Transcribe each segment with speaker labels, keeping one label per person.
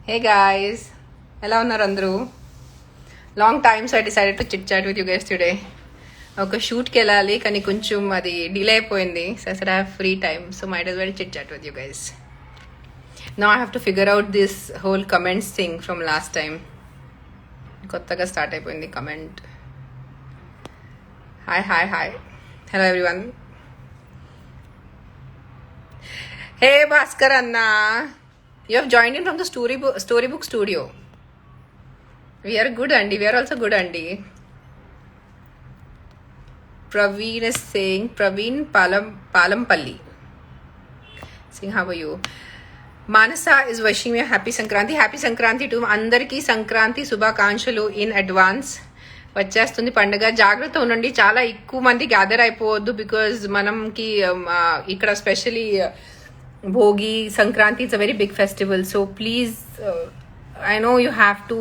Speaker 1: Hey guys, ఎలా ఉన్నారు అందరూ? Long time so I decided to chit chat with you guys today. ఒక షూట్కి వెళ్ళాలి కానీ కొంచెం అది డిలే అయిపోయింది. So I said I have free time, so might as well chit chat with you guys. Now I have to figure out this whole comments thing from last time. కొత్తగా start అయిపోయింది comment. Hi hi hi, hello everyone. Hey Bhaskar అన్నా, you have joined in from the storybook studio. We are good, Andy. We are also good, Andy. Praveen is saying, Praveen Palampalli saying, how are you? Manasa is wishing me a happy Sankranti. Happy Sankranti to andarki Sankranti శుభాకాంక్షలు in advance. వచ్చేస్తుంది పండుగ, జాగ్రత్త ఉండండి. చాలా ఎక్కువ మంది gather అయిపోవద్దు, because మనకి ఇక్కడ specially Bhogi Sankranti it's a very big festival. So please, I know you have to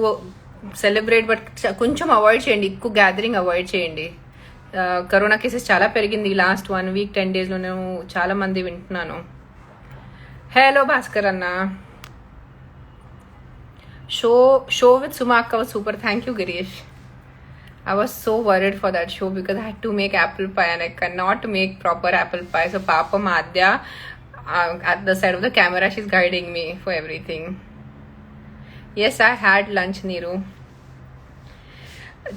Speaker 1: celebrate, but కొంచెం అవాయిడ్ చేయండి, ఎక్కువ గ్యాదరింగ్ అవాయిడ్ చేయండి. కరోనా కేసెస్ చాలా పెరిగింది లాస్ట్ 1 week 10 days లో, నేను చాలా మంది వింటున్నాను. హలో భాస్కర్ అన్న, షో విత్ సుమా అక్క was super. Thank you Girish. I was so worried for that show because I had to make apple pie and I cannot make proper apple pie. So Papa Madhya, at the side of the camera, she's guiding me for everything. Yes, I had lunch, Neeru.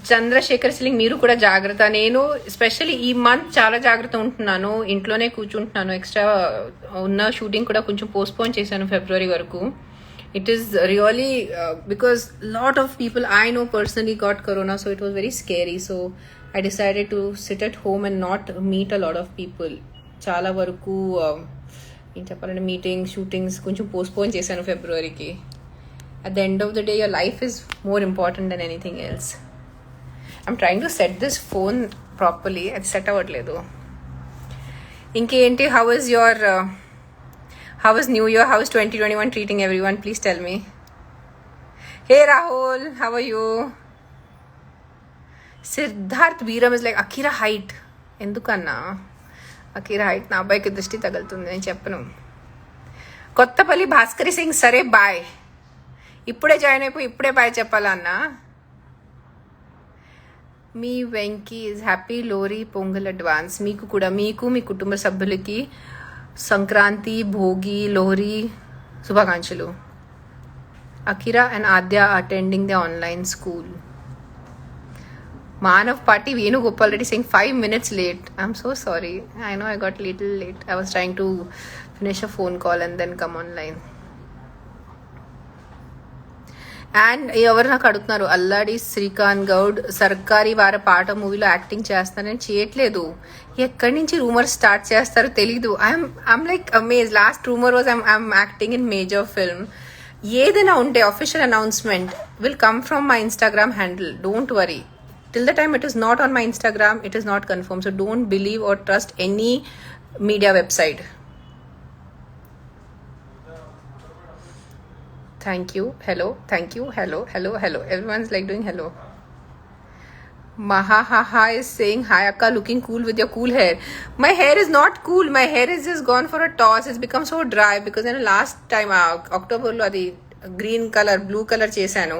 Speaker 1: Chandrashekhar సిలింగ్, మీరు కూడా జాగ్రత్త. నేను specially ఈ month చాలా జాగ్రత్త ఉంటున్నాను, ఇంట్లోనే కూర్చుంటున్నాను. ఎక్స్ట్రా ఉన్న షూటింగ్ కూడా కొంచెం పోస్ట్పోన్ చేశాను ఫిబ్రవరి వరకు. It is really because lot of people I know personally got corona, so it was very scary. So I decided to sit at home and not meet a lot of people. చాలా వరకు ఏం చెప్పాలంటే meetings, shootings కొంచెం postpone చేశాను ఫిబ్రవరికి. At the end of the day, your life is more important than anything else. I'm trying to set this phone properly. అది set అవ్వట్లేదు. ఇంకేంటి, how is New Year? How is 2021 treating everyone? Please tell me. Hey Rahul, how are you? Siddharth Veeram is like, Akira height. ఎందుకన్నా Akira height నా అబ్బాయికి దృష్టి తగులుతుంది, నేను చెప్పను. కొత్తపల్లి భాస్కరి సింగ్, సరే బాయ్. ఇప్పుడే జాయిన్ అయిపోయి ఇప్పుడే బాయ్ చెప్పాలన్నా. మీ Venky is happy Lohri Pongal advance. మీకు కూడా, మీకు మీ కుటుంబ సభ్యులకి సంక్రాంతి, భోగి, లోహరి శుభాకాంక్షలు. Akira and Aadya attending the online school. Manav Patti Venugopal Reddy saying 5 minutes late. I'm so sorry. I know I got a little late. I was trying to finish a phone call and then come online. And ఎవరు నాకు అడుగుతున్నారు, అల్లాడి శ్రీకాంత్ గౌడ్ సర్కారీ వార పాట మూవీలో acting చేస్తానని చేయట్లేదు. ఎక్కడి నుంచి రూమర్ స్టార్ట్ చేస్తారో తెలీదు. I'm like amaze. Last rumour was I'm acting in major film. ఏదైనా ఉంటే official announcement will come from my Instagram handle. Don't worry. Till the time it is not on my Instagram, it is not confirmed. So don't believe or trust any media website. Thank you. Hello. Thank you. Hello. Hello. Hello. Everyone's like doing hello. Mahahaha is saying, hi Akka, looking cool with your cool hair. My hair is not cool. My hair is just gone for a toss. It's become so dry because last time October lo adi green colour, blue colour చేశాను.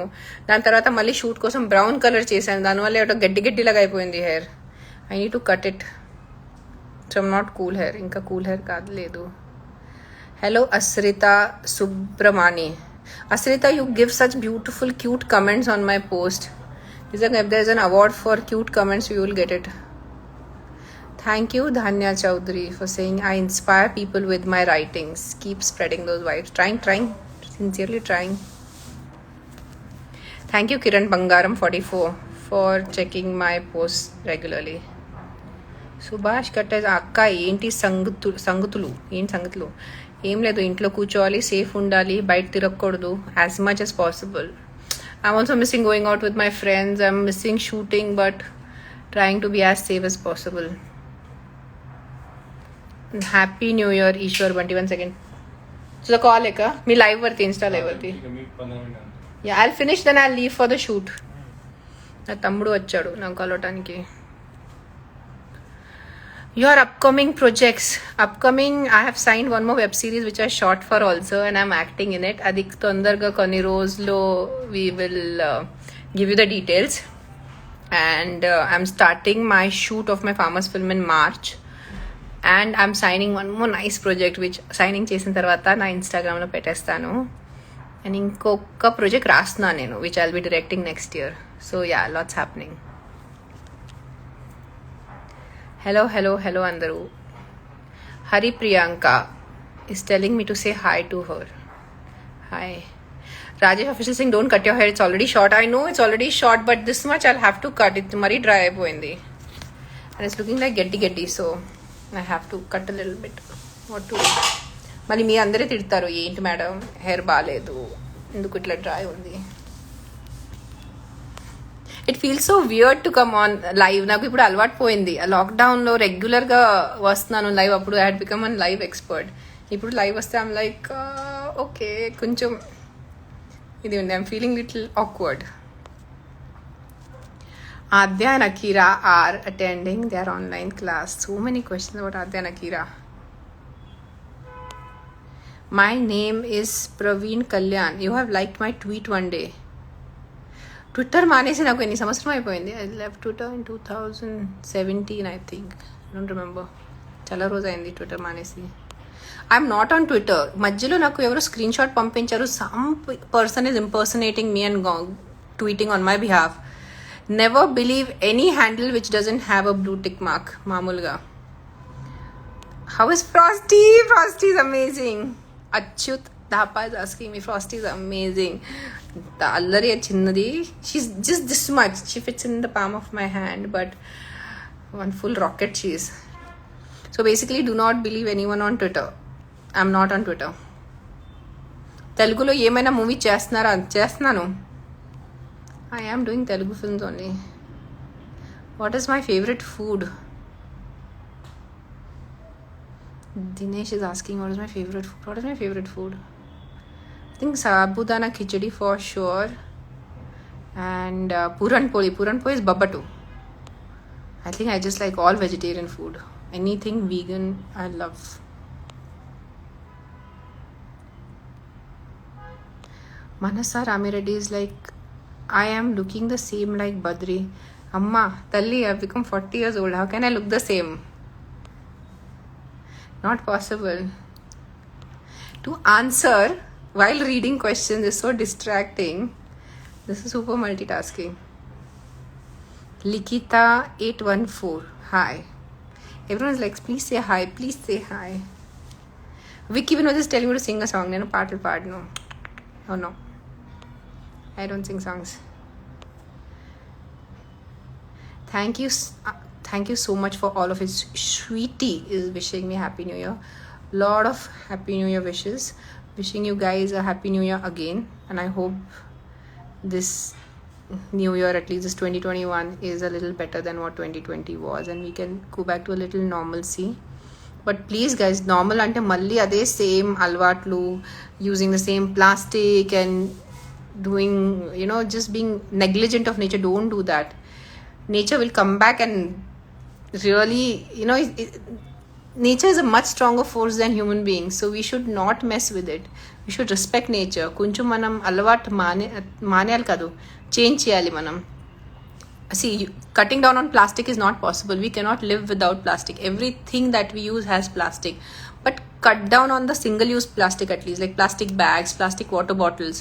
Speaker 1: దాని తర్వాత మళ్ళీ shoot కోసం brown colour చేశాను. దానివల్ల ఏటో గడ్డిలాగా అయిపోయింది hair. I need to cut it. So I'm not cool hair. ఇంకా కూల్ హెయిర్ కాదు, లేదు. Hello Ashritha Subramani. Ashritha, you give such beautiful cute comments on my post. నిజంగా if there is an award for cute comments, you will get it. Thank you Dhanya Chaudhary for saying, I inspire people with my writings. Keep spreading those vibes. Trying. Sincerely trying. Thank you Kiran Bangaram 44 for checking my posts regularly. Subhash కట్టేజ్, అక్క ఏంటి సంగతులు? ఏం లేదు, ఇంట్లో కూర్చోవాలి, safe ఉండాలి, బయట తిరగకూడదు as much as possible. I'm also missing going out with my friends. I'm missing shooting, but trying to be as safe as possible. Happy New Year Ishwar Bunty. 1 second. So the call eka me live varti, insta live varti. Yeah, I'll finish, then I'll leave for the shoot. నా తమ్ముడు వచ్చాడు నాకు కలవటానికి. Your upcoming projects. Upcoming, I have signed one more web series which I shot for also, and I'm acting in it. Adik tondarga konni రోజులో we will give you the details. And I'm starting my shoot of my farmers film in March. And I'm signing one more nice project which signing చేసిన తర్వాత నా ఇన్స్టాగ్రామ్లో పెట్టేస్తాను. And ఇంకొక project రాస్తున్నాను నేను which I'll be directing next year. So yeah, LADS happening. hello andaru. Hari Priyanka is telling me to say hi to her. Hi. Rajesh official saying don't cut your hair, it's already short. I know it's already short, but this much I'll have to cut it. Mari dry ayipoyindi and it's looking like getty, so I have to cut a little bit. What to do? మళ్ళీ మీ అందరే తిడతారు, ఏంటి madam hair బాగాలేదు, ఎందుకు ఇట్లా dry ఉంది. It feels so weird to come on live. నాకు ఇప్పుడు అలవాటు పోయింది. లాక్డౌన్లో రెగ్యులర్గా వస్తున్నాను లైవ్. అప్పుడు I had become an live expert. ఇప్పుడు లైవ్ వస్తే ఐమ్ లైక్ ఓకే, కొంచెం ఇది ఉంది. I'm feeling little awkward. Adya and Akira are attending their online class. So many questions about Adya and Akira. My name is Praveen Kalyan. You have liked my tweet one day. Twitter మానేసి నాకు ఎన్ని సంవత్సరం అయిపోయింది. I left Twitter in 2017 I think. Don't remember. చాలా రోజు అయింది Twitter మానేసి. I'm not on Twitter. మధ్యలో నాకు ఎవరో స్క్రీన్ షాట్ పంపించారు. Some person is impersonating me and tweeting on my behalf. Never believe any handle which doesn't have a blue tick mark. మామూలుగా. How is Frosty? Frosty is amazing. Achyut Dhapa is asking me Frosty is amazing. అల్లరి చిన్నది. షీ's just this much. She fits in the palm of my hand, but one full rocket she is. So basically, do not believe anyone on Twitter. I'm not on Twitter. తెలుగులో ఏమైనా movie చేస్తున్నాను. I am doing Telugu films only. What is my favorite food? Dinesh is asking what is my favorite food. What is my favorite food? I think sabudana khichdi for sure, and puran poli. Puran poli is babbatu. I think I just like all vegetarian food. Anything vegan I love. Manasa Ramireddy is like, I am looking the same like Badri. Amma, Talli, I've become 40 years old. How can I look the same? Not possible. To answer while reading questions is so distracting. This is super multitasking. Likita 814. Hi. Everyone's like, please say hi. Please say hi. Vicky Vinod is telling me to sing a song. Nenu paatalu paadnu. Oh no. I don't sing songs. Thank you so much for all of it. Sweetie is wishing me Happy New Year. Lot of Happy New Year wishes. Wishing you guys a Happy New Year again, and I hope this new year, at least this 2021, is a little better than what 2020 was, and we can go back to a little normalcy. But please guys, normal ante malli ade same alvatlu, using the same plastic and doing, just being negligent of nature. Don't do that. Nature will come back and really, nature is a much stronger force than human beings, so we should not mess with it. We should respect nature. కొంచెం మనం అలవాటు మానేయాలి కాదు, change చేయాలి మనం. See, cutting down on plastic is not possible. We cannot live without plastic. Everything that we use has plastic. But cut down on the single-use plastic at least, like plastic bags, plastic water bottles.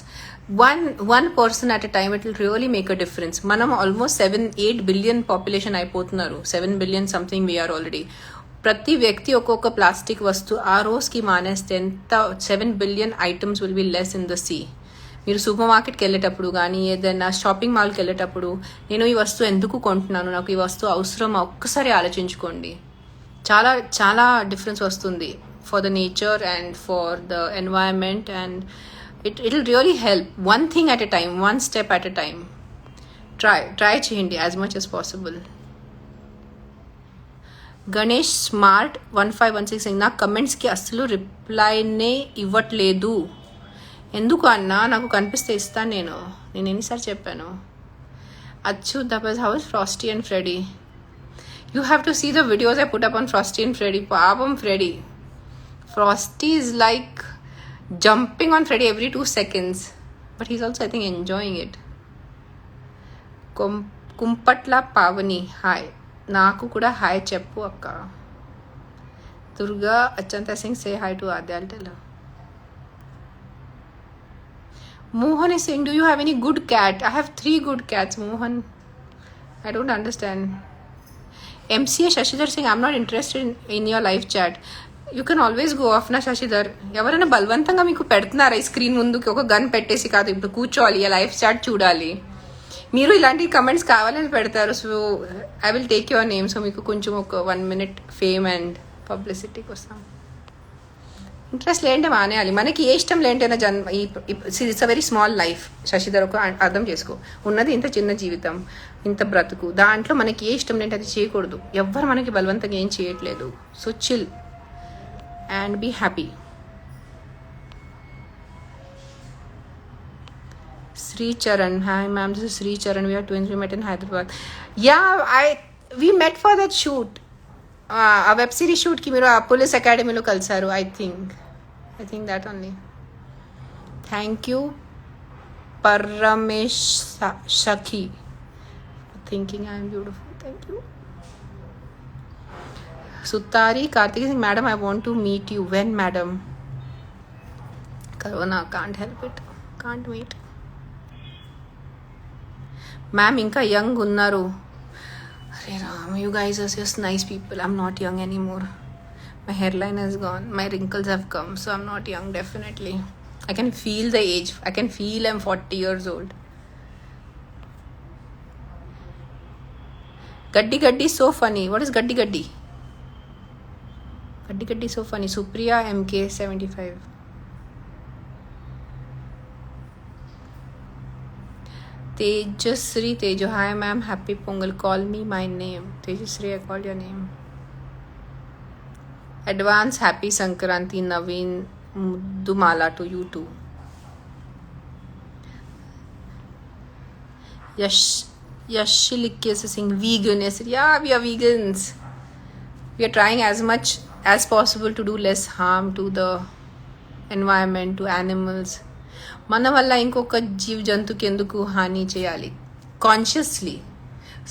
Speaker 1: One person at a time, it will really make a difference. Manam almost 7-8 billion population అయిపోతున్నారు. 7 billion something we are already. ప్రతి వ్యక్తి ఒక్కొక్క plastic వస్తువు ఆ రోజుకి మానేస్తే ఎంత 7 billion items will be less in the sea. మీరు సూపర్ మార్కెట్కి వెళ్ళేటప్పుడు కానీ ఏదైనా షాపింగ్ మాల్కి వెళ్ళేటప్పుడు నేను ఈ వస్తువు ఎందుకు కొంటున్నాను, నాకు ఈ వస్తువు అవసరం, ఒక్కసారి ఆలోచించుకోండి. చాలా చాలా డిఫరెన్స్ వస్తుంది for the nature and for the environment, and it will really help. One thing at a time, one step at a time. Try చేయండి as much as possible. Ganesh smart 1516 నా కమెంట్స్కి అస్సలు రిప్లైనే ఇవ్వట్లేదు. ఎందుకు అన్నా? నాకు కనిపిస్తే ఇస్తాను నేను ఎన్నిసార్లు చెప్పాను. Achu Dabas how's Frosty and Freddy. You have to see the videos I put up on Frosty and Freddy. Pabam Freddy. Frosty is like jumping on Freddy every 2 seconds. But he's also, I think, enjoying it. Kumpatla Pavani. Hi. Naku kuda hi cheppu akka. Durga Achanta Singh, say hi to Adya. I'll tell her. Mohan is saying, do you have any good cat? I have 3 good cats, Mohan. I don't understand. MCA Shashidhar saying, I'm not interested in your live chat. You can always go off na Shashidhar. ఎవరైనా బలవంతంగా మీకు పెడుతున్నారా ఈ screen ముందుకి ఒక gun పెట్టేసి కాదు ఇప్పుడు కూర్చోవాలి లైవ్ చాట్ చూడాలి మీరు ఇలాంటి కమెంట్స్ కావాలని పెడతారు so I will take your name so మీకు కొంచెం ఒక 1 minute ఫేమ్ అండ్ పబ్లిసిటీకి వస్తాం ఇంట్రెస్ట్ లేంటే మానేయాలి మనకి ఏ ఇష్టం లేంటేనా జన్మ it's a very small life Shashidhar ఒక అర్థం చేసుకో ఉన్నది ఇంత చిన్న జీవితం ఇంత బ్రతుకు దాంట్లో మనకి ఏ ఇష్టం లేంటే అది చేయకూడదు ఎవ్వరు మనకి బలవంతంగా ఏం చేయట్లేదు so chill and be happy. Sri Charan, hi ma'am, this is Sri Charan. We are twins. We met in Hyderabad. Yeah, we met for that shoot. A web series shoot ki mero police academy lo kalsaru. I think that only. Thank you, Paramesh Shakhi, thinking I am beautiful. Thank you. Sutari Karthik Singh, madam, I want to meet you. When, madam? Corona, can't help it. Can't wait. Ma'am, inka young unnaru. Hare Ram, you guys are just nice people. I'm not young anymore. My hairline has gone. My wrinkles have come. So I'm not young, definitely. I can feel the age. I can feel I'm 40 years old. Gaddi Gaddi is so funny. What is Gaddi Gaddi? Gaddi Gaddi so funny. Supriya MK75. Tejasri Tejo. Hi ma'am, happy Pongal. Call me my name. Tejasri, I called your name. Advance happy Sankranti Naveen Dumala to you too. Yashiliki is saying vegan. Yes, yeah, we are vegans. We are trying as much as possible to do less harm to the environment, to animals. మన వల్ల ఇంకొక జీవ జంతువుకి ఎందుకు హాని చేయాలి consciously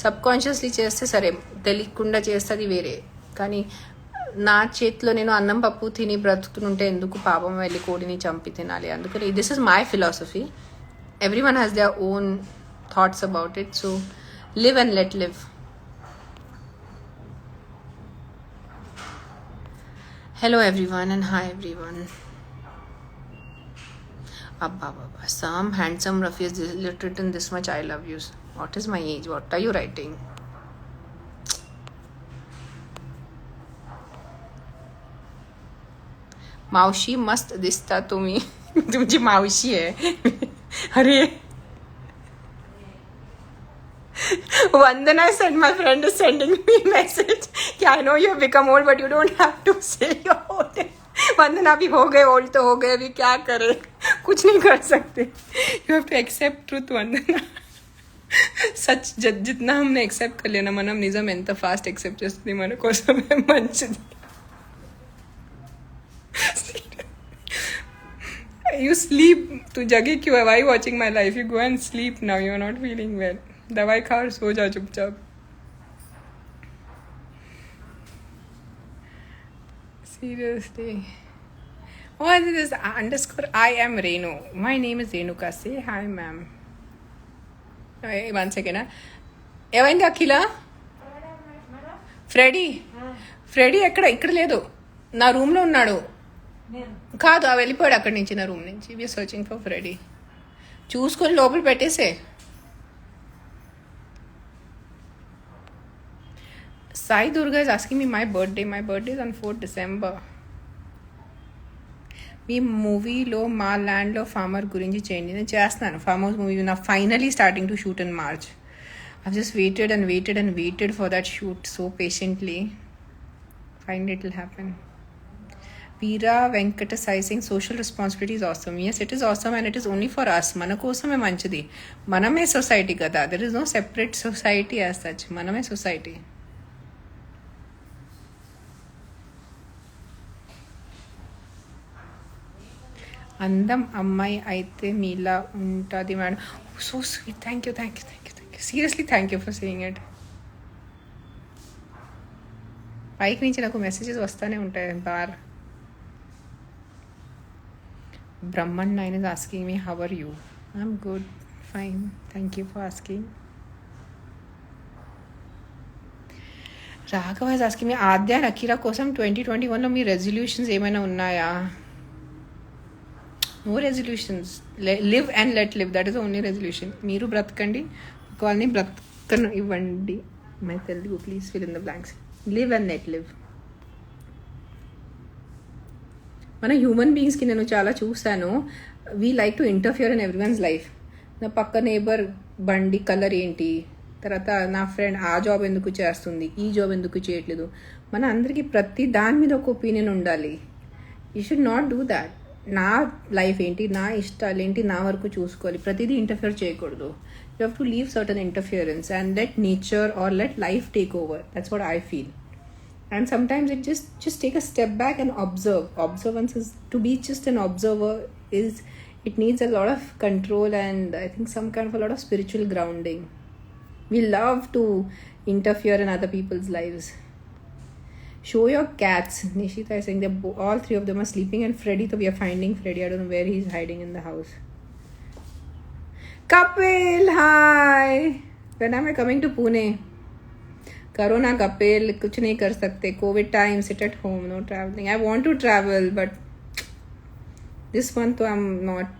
Speaker 1: sub consciously చేస్తే సరే తెలియకుండా చేస్తుంది వేరే కానీ నా చేతిలో నేను అన్నం పప్పు తిని బ్రతుకుతుంటే ఎందుకు పాపం వెళ్ళి కోడిని చంపి తినాలి అందుకని this is my philosophy everyone has their own thoughts about it so live and let live Hello everyone and hi everyone. Abba. Some handsome Rafi has written this much I love you. What is my age? What are you writing? Maushi mast dista tumi. तुमची मावशी है. अरे Vandana said my friend is sending me message. Yeah, I know you have become old, but you don't have to say you're old. Vandana भी हो गए old तो हो गए अभी क्या करे कुछ नहीं कर सकते. You have to accept truth, Vandana. सच जितना हमने accept कर लिया ना మనం నిజం ఎంత fast accept చేస్తుంది మన కోసమే మంచిది. You sleep. तू जगे क्यों है? Why are you watching my life? You go and sleep now. You're not feeling well. दवाई खा और सो जा चुपचाप. Seriously. What is this underscore? I am Renu. My name is Renuka. Say hi, ma'am. Hey, 1 second. ఏమైంది అఖిల? Freddie ఎక్కడ లేదు నా రూమ్లో ఉన్నాడు కాదు ఆ వెళ్ళిపోయాడు అక్కడి నుంచి నా రూమ్ నుంచి వి సర్చింగ్ ఫర్ ఫ్రెడీ చూసుకొని లోపల పెట్టేసే Sai Durga is asking me my birthday. My birthday is on 4th December. మీ మూవీలో మా ల్యాండ్లో ఫార్మర్ గురించి చేయండి నేను చేస్తున్నాను ఫార్మ్ హౌస్ మూవీ నా finally starting to shoot in March I just waited for that shoot so patiently finally it will happen Veera Venkata సైసింగ్ social responsibility is awesome yes it is awesome and it is only for us మన కోసమే మంచిది మనమే society కదా there is no separate society as such మనమే society అందం అమ్మాయి అయితే మీలా ఉంటుంది madam. So sweet. Thank you thank you thank you thank you seriously thank you for saying it. పైకి నుంచి నాకు మెసేజెస్ వస్తూనే ఉంటాయి బార్. Brahman nine is asking me how are you. I'm good, fine, thank you for asking. Raghava is asking me Aadya and Akira కోసం 2021లో మీ resolutions ఏమైనా ఉన్నాయా? No resolutions. Live and let live, that is only resolution. మీరు బ్రతకండి, వాళ్ళని బ్రతకను ఇవ్వండి. My Telugu please fill in the blanks. Live and let live. మన హ్యూమన్ బీయింగ్స్కి నేను చాలా చూస్తాను, we like to interfere in everyone's life. నా పక్క నేబర్ బండి కలర్ ఏంటి, తర్వాత నా ఫ్రెండ్ ఆ జాబ్ ఎందుకు చేస్తుంది, ఈ జాబ్ ఎందుకు చేయట్లేదు. మన అందరికీ ప్రతి దాని మీద ఒక ఒపీనియన్ ఉండాలి. You should not do that. నా లైఫ్ ఏంటి, నా ఇష్టాలు ఏంటి, నా వరకు చూసుకోవాలి. ప్రతిదీ ఇంటర్ఫియర్ చేయకూడదు. You have to leave certain interference and let nature or let life take over. That's what I feel. And sometimes it just take a step back and observe. Observance is, to be just an observer is, it needs a lot of control and I think some kind of a lot of spiritual grounding. We love to interfere in other people's lives. Show your cats. Nishita is saying that all three of them are sleeping and Freddy, so we are finding Freddy. I don't know where he's hiding in the house. Kapil, hi. When am I coming to Pune? Corona Kapil, कुछ नहीं कर सकते. COVID time, sit at home, no traveling. I want to travel, but this month I'm not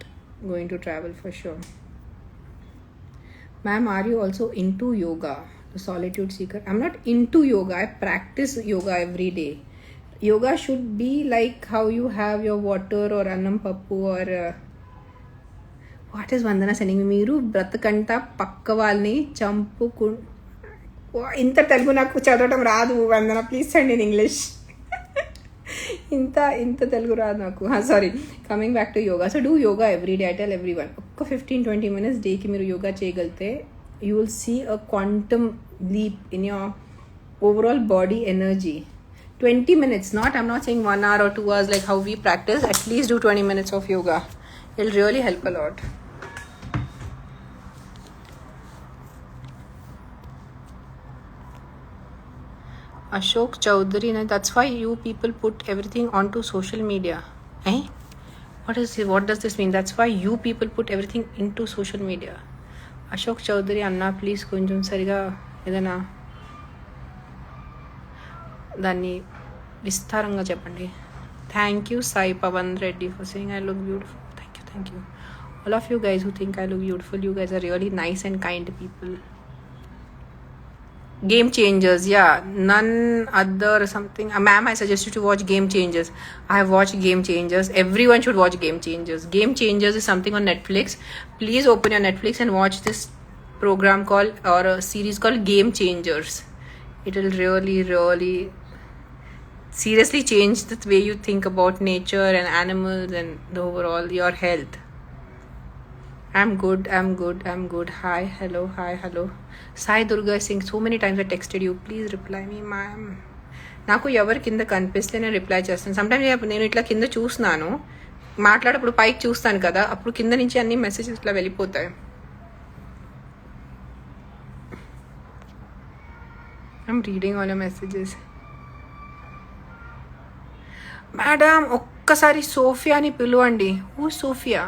Speaker 1: going to travel for sure. Ma'am, are you also into yoga? The solitude seeker. I'm not into yoga. I practice yoga every day. Yoga should be like how you have your water or annam pappu or what is Vandana sending me? మీరు బ్రతకంట పక్క వాళ్ళని చంపుకు. ఇంత తెలుగు నాకు చదవటం రాదు Vandana, please send in English. ఇంత తెలుగు రాదు నాకు. Sorry. Coming back to yoga. So do yoga every day. I tell everyone, ఒక్క 15-20 minutes డేకి మీరు యోగా చేయగలిగితే you will see a quantum leap in your overall body energy. 20 minutes, I'm not saying 1 hour or 2 hours like how we practice. At least do 20 minutes of yoga. It'll really help a lot. Ashok Chaudhary, that's why you people put everything onto social media. What does this mean? That's why you people put everything into social media. Ashok Chaudhary, Anna, please కొంచెం సరిగా ఏదైనా దాన్ని విస్తారంగా చెప్పండి. Thank you Sai Pavan Reddy for saying I look beautiful. Thank you all of you guys who think I look beautiful. You guys are really nice and kind people. Game Changers, yeah, none other something. Ma'am, I suggest you to watch Game Changers. I have watched Game Changers. Everyone should watch Game Changers. Game Changers is something on Netflix. Please open your Netflix and watch this program called, or a series called Game Changers. It will really, really seriously change the way you think about nature and animals and the overall your health. I'm good. Hi, hello. Sai Durga is saying so many times I texted you. Please reply me, ma'am. నాకు ఎవరి కింద కనిపిస్తే నేను reply చేస్తాను. Sometimes నేను ఇట్లా కింద చూస్తున్నాను, మాట్లాడప్పుడు పైకి చూస్తాను కదా, అప్పుడు కింద నుంచి అన్ని మెసేజెస్ ఇట్లా వెళ్ళిపోతాయి. I'm reading all your messages. Madam ఒక్కసారి సోఫియాని పిలవండి. Who Sophia?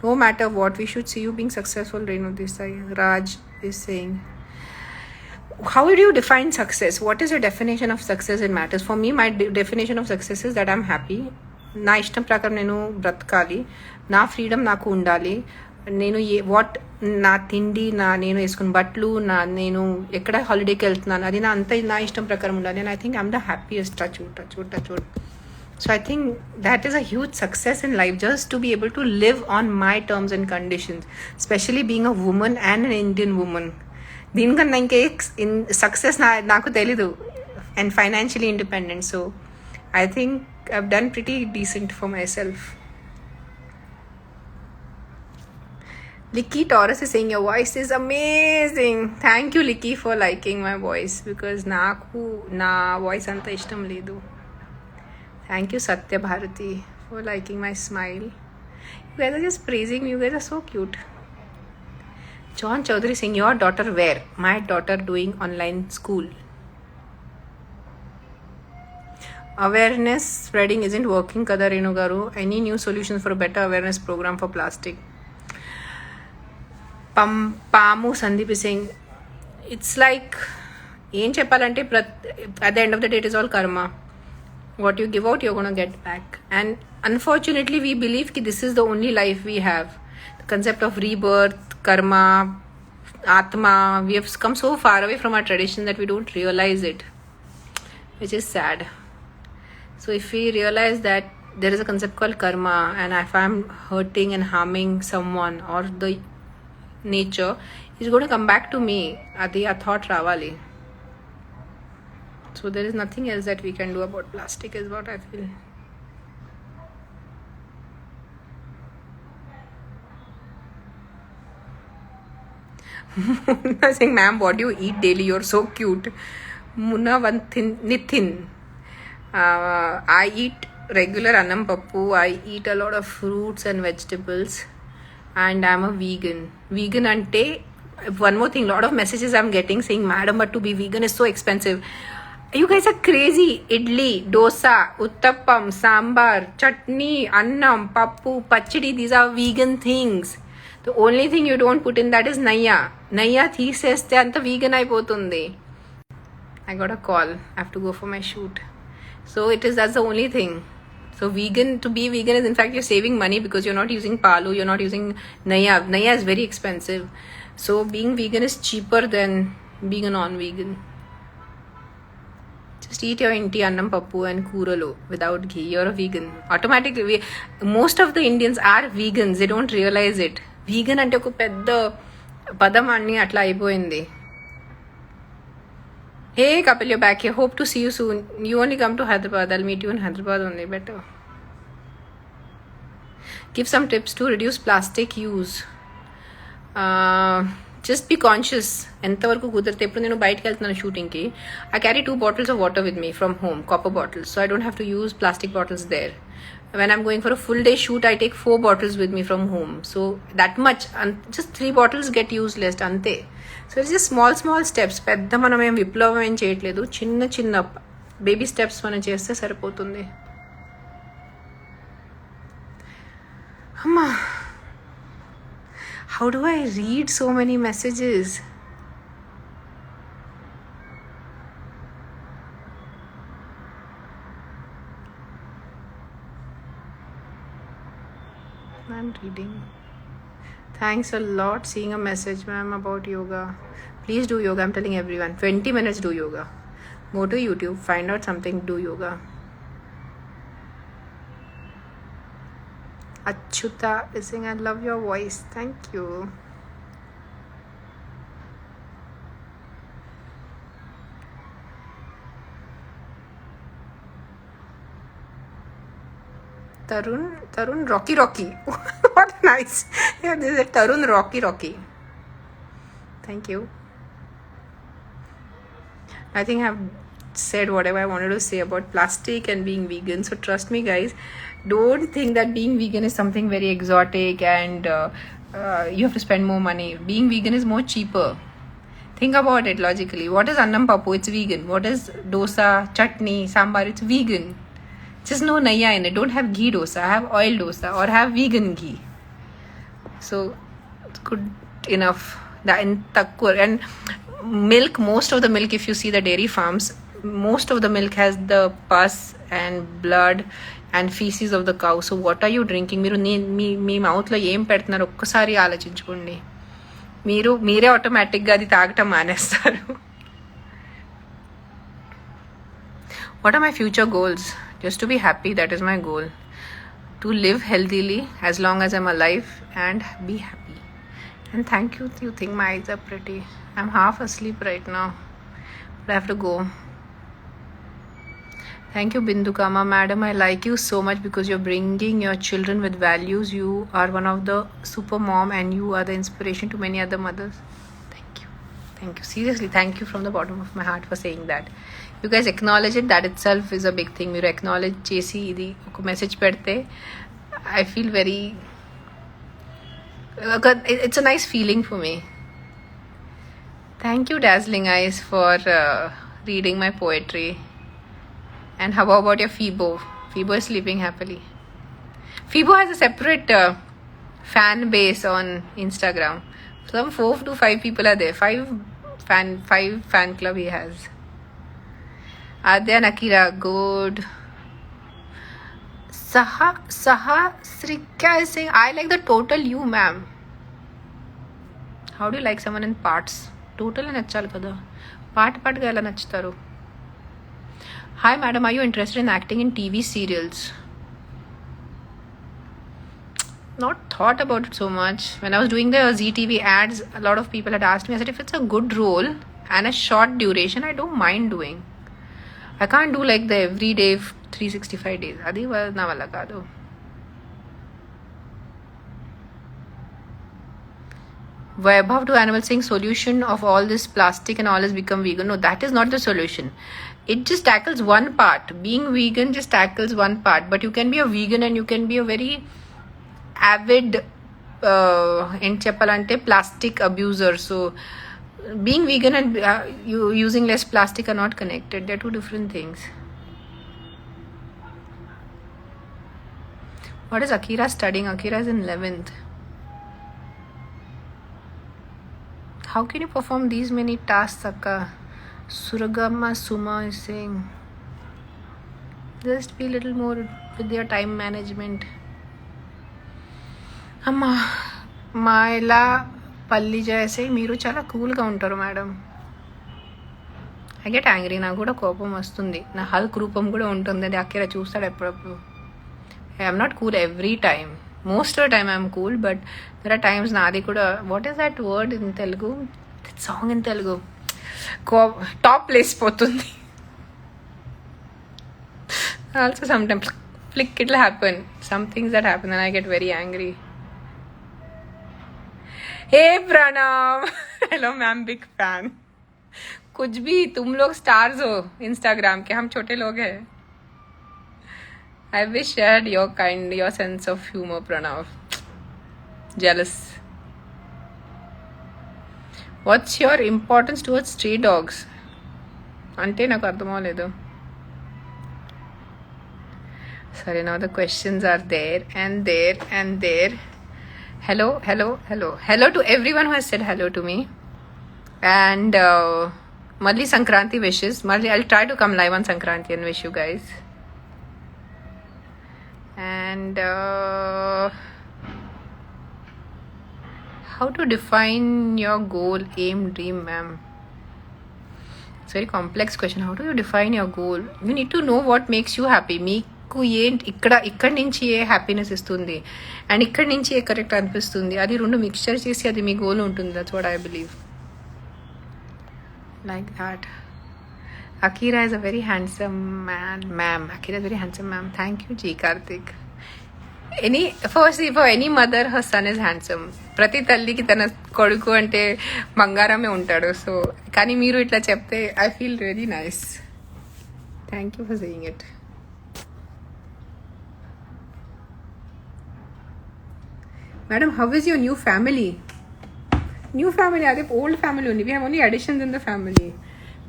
Speaker 1: No matter what, we should see you being successful, Renu Desai. Raj is saying, how would you define success? What is your definition of success in matters? For me, my definition of success is that I'm happy. నా ఇష్టం ప్రకారం నేను బ్రతకాలి, నా freedom నాకు ఉండాలి, నేను నా తిండి, నేను వేసుకున్న బట్టలు, నేను ఎక్కడ హాలిడేకి వెళ్తున్నాను, అది నా ఇష్టం ప్రకారం ఉండాలి. And I think I'm the happiest. చూడ. So I think that is a huge success in life, just to be able to live on my terms and conditions, especially being a woman and an Indian woman. దీనికన్నా ఇంకే success నాకు తెలీదు. And financially independent. So I think I've done pretty decent for myself. Licky Taurus is saying your voice is amazing. Thank you, Licky, for liking my voice because నాకు నా voice అంత ఇష్టం లేదు. Thank you, Satya Bharati, for liking my smile. You guys are just praising me. You guys are so cute. John Chaudhary saying your daughter where? My daughter doing online school. Awareness spreading isn't working kada Renu garu. Any new solutions for a better awareness program for plastic? Pamu Sandeep is saying it's like ఏం చెప్పాలంటే at the end of the day it is all karma. What you give out you're going to get back, and unfortunately we believe that this is the only life we have. The concept of rebirth, karma, atma, we have come so far away from our tradition that we don't realize it, which is sad. So if we realize that there is a concept called karma, and if I'm hurting and harming someone or the nature, it's going to come back to me. Adi a thought ravali. So there is nothing else that we can do about plastic is what I feel. Munna saying, ma'am, what do you eat daily? You're so cute. Munna Nithin. I eat regular annam pappu. I eat a lot of fruits and vegetables. And I'm a vegan. Vegan ante, one more thing, lot of messages I'm getting saying, madam, but to be vegan is so expensive. You guys are crazy. Idli, dosa, uttappam, sambar, chutney, annam, pappu, pachadi, these are vegan things. The only thing you don't put in that is naya. Naya theeseste anta vegan aipotundi. I got a call. I have to go for my shoot. So that's the only thing. So to be vegan is in fact you're saving money because you're not using palu, you're not using naya. Naya is very expensive. So being vegan is cheaper than being a non-vegan. Just eat your inti annam pappu and kuralo without ghee. You're a vegan. Automatically, most of the Indians are vegans. They don't realize it. Vegan ante oka pedda padam anni atla aipoyindi. Hey Kapil, you're back here. Hope to see you soon. You only come to Hyderabad. I'll meet you in Hyderabad only. Better. Give some tips to reduce plastic use. Just be conscious. ఎంతవరకు కుదిరితే ఇప్పుడు నేను బయటకు వెళ్తున్నాను షూటింగ్కి. I carry 2 bottles of water with me from home, copper bottles. So I don't have to use plastic bottles there. When I'm going for a full day shoot, I take 4 bottles with me from home. So that much. And just 3 bottles get used less. Ante. So it's just small steps. పెద్ద మనం ఏం విప్లవం ఏం చేయట్లేదు. చిన్న baby steps మనం చేస్తే సరిపోతుంది. అమ్మా, how do I read so many messages? I'm reading. Thanks a lot. Seeing a message, ma'am, about yoga. Please do yoga. I'm telling everyone. 20 minutes do yoga. Go to YouTube, find out something, do yoga. Achyuta is saying, I love your voice. Thank you. Tarun Rocky. What nice. Yeah, this is Tarun Rocky. Thank you. I think I've said whatever I wanted to say about plastic and being vegan. So trust me, guys. Don't think that being vegan is something very exotic and you have to spend more money. Being vegan is more cheaper. Think about it logically. What is annam pappu? It's vegan. What is dosa, chutney, sambar? It's vegan. Just no naya in it. Don't have ghee dosa. Have oil dosa or have vegan ghee. So it's good enough. And milk, most of the milk, if you see the dairy farms, most of the milk has the pus and blood and feces of the cow. So what are you drinking? మీరు మీ మౌత్లో ఏం పెడుతున్నారు ఒక్కసారి ఆలోచించుకోండి. మీరే ఆటోమేటిక్గా అది తాగటం మానేస్తారు. What are my future goals? Just to be happy, that is my goal. To live healthily as long as I'm alive and be happy. And thank you. You think my eyes are pretty. I'm half asleep right now, but I have to go. Thank you, Bindukama. Madam, I like you so much because you're bringing your children with values. You are one of the super mom and you are the inspiration to many other mothers. Thank you. Thank you. Seriously, thank you from the bottom of my heart for saying that. You guys acknowledge it. That itself is a big thing. You acknowledge చేసి ఇది ఒక message పెడితే I feel very... it's a nice feeling for me. Thank you, Dazzling Eyes, for reading my poetry. And how about your Fibo? Fibo is sleeping happily. Fibo has a separate fan base on Instagram. Some 4 to 5 people are there. 5 fan club he has. Adya Nakira, good. Saha Srikya is saying, I like the total you, ma'am. How do you like someone in parts? Total and achal kada. Part ga ela nachtaru. Hi madam, are you interested in acting in TV serials? Not thought about it so much. When I was doing the ZTV ads, a lot of people had asked me. I said, if it's a good role and a short duration, I don't mind doing. I can't do like the everyday 365 days. Adi na valla kaadu. Vaibhav to Animal saying solution of all this plastic and all has become vegan. No, that is not the solution. It just tackles one part. Being vegan just tackles one part. But you can be a vegan and you can be a very avid plastic abuser. So being vegan and you using less plastic are not connected. They're two different things. What is Akira studying? Akira is in 11th. How can you perform these many tasks, Akka? Suragama Suma is saying, just be a little more with your time management. Amma Maila Pallija is saying, Meeru chala cool ga untaru, madam. I get angry. Na kuda kopam vastundi. Na Hulk రూపం కూడా ఉంటుంది. అది అక్కడ చూస్తాడు ఎప్పుడప్పుడు. I am not cool every time. Most of the time I am cool, but there are times naadi kuda. What is that word in Telugu? That song in Telugu. Top place పోతుంది. Also sometimes flick it'll happen. Some things that happen and I get very angry. Hey Pranav. Hello ma'am, big fan. कुछ भी तुम लोग stars हो Instagram के, हम छोटे लोग हैं. I wish I had your sense of humor, Pranav. Jealous. What's your importance towards stray dogs? Ante naku ardham avaledu. Sorry, now the questions are there and there and there. Hello to everyone who has said hello to me. And Malli Sankranti wishes. Malli, I'll try to come live on Sankranti and wish you guys. And how to define your goal, aim, dream, ma'am? It's a very complex question. How do you define your goal? You need to know what makes you happy. మీకు ఇక్కడ నుంచి ఏ happiness ఇస్తుంది and ఇక్కడ నుంచి ఏ correct అనిపిస్తుంది, అది రెండు mixture చేసి అది మీ గోల్ ఉంటుంది. That's what I believe. Like that. Akira is a very handsome man, ma'am. Akira is very handsome, ma'am. Thank you, G. Karthik. For any mother, her son is handsome. ప్రతి తల్లికి తన కొడుకు అంటే బంగారమే ఉంటాడు. సో కానీ మీరు ఇట్లా చెప్తే I feel very nice. Thank you for saying it. Madam, how is your new family? అదే ఓల్డ్ ఫ్యామిలీ ఉంది. We have only additions in the family.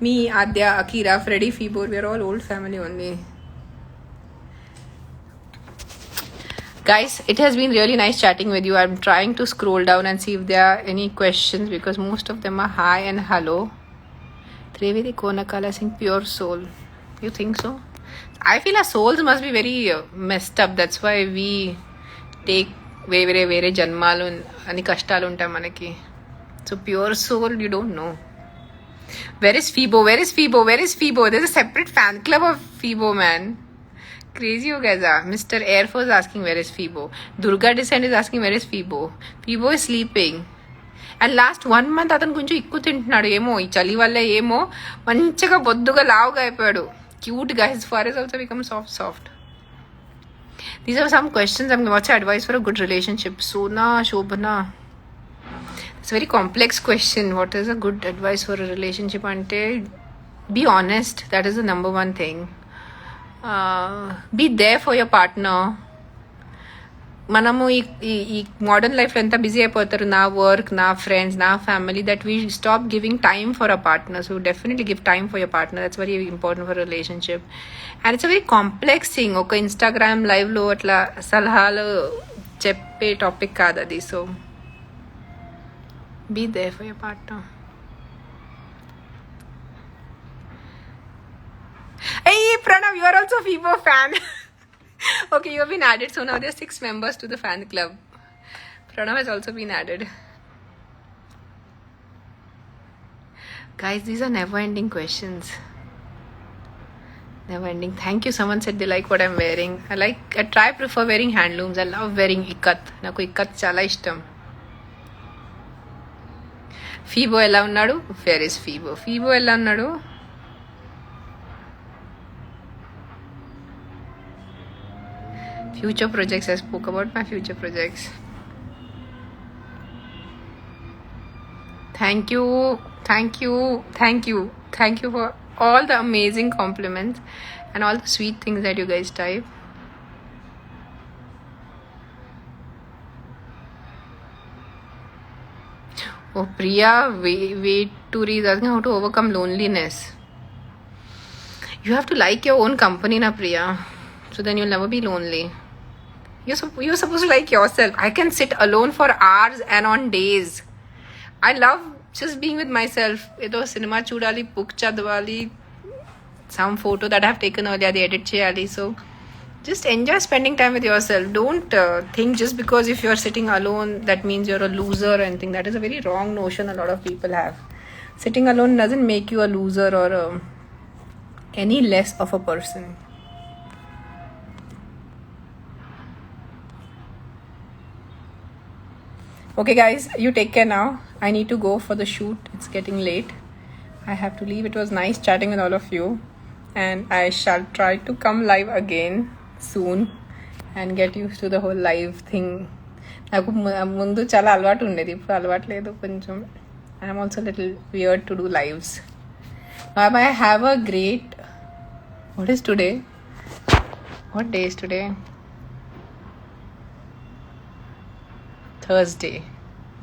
Speaker 1: Me, Adya, Akira, Freddy, Fibor, we are all old family only. Guys, it has been really nice chatting with you. I'm trying to scroll down and see if there are any questions because most of them are hi and hello. Trivedi Konakala saying pure soul. You think so? I feel our souls must be very messed up. That's why we take వేరే జన్మాలు అని కష్టాలు ఉంటాయి మనకి. So pure soul, you don't know. Where is Fibo? There's a separate fan club of Fibo, man. Crazy ho guys are. Mr. Air Force asking where is Fibo. Durga Descent is asking where is Fibo. Fibo is sleeping. And last 1 month అతను కొంచెం ఎక్కువ తింటున్నాడు. ఏమో ఈ చలి వల్ల ఏమో మంచిగా బొద్దుగా లావుగా అయిపోయాడు. cute guys foreheads also become soft. These are some questions. What's your advice for a good relationship? Sona, Shobhana. It's a very complex question. What is a good advice for a relationship? Ante, be honest. That is the number one thing. Be there for your partner. మనము ఈ modern లైఫ్లో ఎంత busy అయిపోతారు, నా work, నా friends, నా family, that we stop giving time for a partner. So definitely give time for your partner. That's very important for relationship. And it's a very complex thing. ఒక Instagram లైవ్లో అట్లా సలహాలు చెప్పే topic కాదు అది. So be there for your partner. Hey Pranav, you are also a FIBO fan. Okay, you have been added. So now there are 6 members to the fan club. Pranav has also been added. Guys, these are never-ending questions. Never-ending. Thank you. Someone said they like what I'm wearing. I prefer wearing handlooms. I love wearing ikat. Naku ikat chala ishtam. FIBO ella unnadu? Where is FIBO? FIBO ella unnadu? Future projects. I spoke about my future projects. Thank you for all the amazing compliments and all the sweet things that you guys type. Oh, Priya, wait to read asking how to overcome loneliness. You have to like your own company, na Priya. So then you'll never be lonely. You're supposed to like yourself. I can sit alone for hours and on days. I love just being with myself. Edo cinema chudali, book chadwali, some photo that I have taken earlier, the edit cheyali. So just enjoy spending time with yourself. Don't think just because if you're sitting alone that means you're a loser or anything. That is a very wrong notion a lot of people have. Sitting alone doesn't make you a loser or any less of a person. Okay guys, you take care now. I need to go for the shoot. It's getting late. I have to leave. It was nice chatting with all of you. And I shall try to come live again soon and get used to the whole live thing. నాకు ముందు చాలా అలవాటు ఉండేది, ఇప్పుడు అలవాటు లేదు కొంచెం. I'm also a little weird to do lives. Bye. Have a great... What is today? What day is today? Thursday.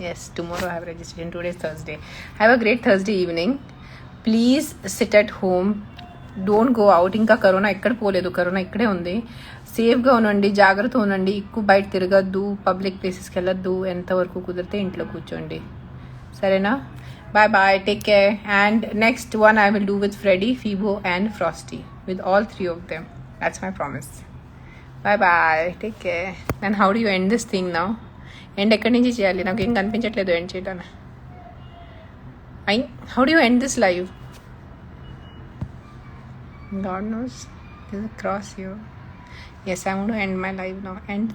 Speaker 1: Yes, tomorrow I have registration. Today is Thursday. Have a great Thursday evening. Please sit at home. Don't go out. ఇంకా corona ఎక్కడ పోలేదు, corona ఇక్కడే ఉంది. సేఫ్గా ఉండండి, జాగ్రత్త ఉండండి. ఎక్కువ బయట తిరగద్దు, పబ్లిక్ ప్లేసెస్కి వెళ్ళొద్దు. ఎంతవరకు కుదిరితే ఇంట్లో కూర్చోండి, సరేనా? Bye. Take care. And next one I will do with Freddy, FIBO and Frosty. With all 3 of them. That's my promise. Bye. Take care. And how do you end this thing now? End ఎక్కడి నుంచి చేయాలి? నాకు ఏం కనిపించట్లేదు end చేయడానికి. How do you end this live? God knows. There's a cross here. Yes, I want to end my live now. End.